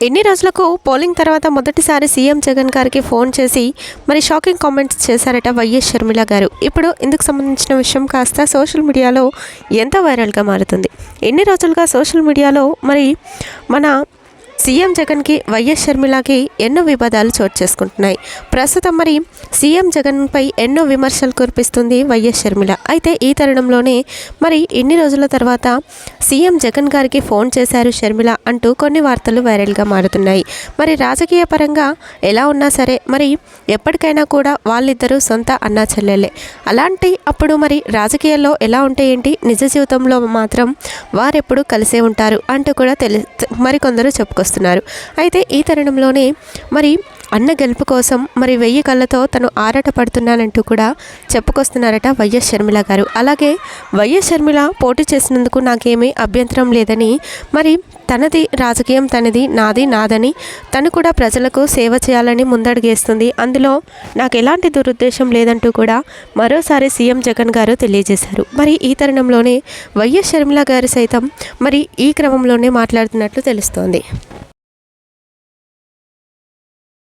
ఎన్ని రోజులకు పోలింగ్ తర్వాత మొదటిసారి సీఎం జగన్ గారికి ఫోన్ చేసి మరి షాకింగ్ కామెంట్స్ చేశారట వైఎస్ షర్మిల గారు. ఇప్పుడు ఇందుకు సంబంధించిన విషయం కాస్త సోషల్ మీడియాలో ఎంత వైరల్గా మారుతుంది. ఎన్ని రోజులుగా సోషల్ మీడియాలో మరి మన సీఎం జగన్కి వైఎస్ షర్మిలకి ఎన్నో వివాదాలు చోటు చేసుకుంటున్నాయి. ప్రస్తుతం మరి సీఎం జగన్పై ఎన్నో విమర్శలు కురిపిస్తుంది వైఎస్ షర్మిల. అయితే ఈ తరుణంలోనే మరి ఇన్ని రోజుల తర్వాత సీఎం జగన్ గారికి ఫోన్ చేశారు షర్మిల అంటూ కొన్ని వార్తలు వైరల్గా మారుతున్నాయి. మరి రాజకీయ పరంగా ఎలా ఉన్నా సరే మరి ఎప్పటికైనా కూడా వాళ్ళిద్దరూ సొంత అన్నా చెల్లెలే. అలాంటి అప్పుడు మరి రాజకీయాల్లో ఎలా ఉంటే ఏంటి, నిజ జీవితంలో మాత్రం వారెప్పుడు కలిసే ఉంటారు అంటూ కూడా మరికొందరు చెప్పుకొస్తున్నారు. అయితే ఈ తరుణంలోనే మరి అన్న గెలుపు కోసం మరి 1000 కళ్ళతో తను ఆరాట పడుతున్నానంటూ కూడా చెప్పుకొస్తున్నారట వైఎస్ షర్మిల గారు. అలాగే వైఎస్ షర్మిల పోటీ చేసినందుకు నాకేమీ అభ్యంతరం లేదని, మరి తనది రాజకీయం తనది, నాది నాదని, తను కూడా ప్రజలకు సేవ చేయాలని ముందడుగేస్తుంది, అందులో నాకు ఎలాంటి దురుద్దేశం లేదంటూ కూడా మరోసారి సీఎం జగన్ గారు తెలియజేశారు. మరి ఈ తరుణంలోనే వైఎస్ షర్మిల గారు సైతం మరి ఈ క్రమంలోనే మాట్లాడుతున్నట్లు తెలుస్తోంది.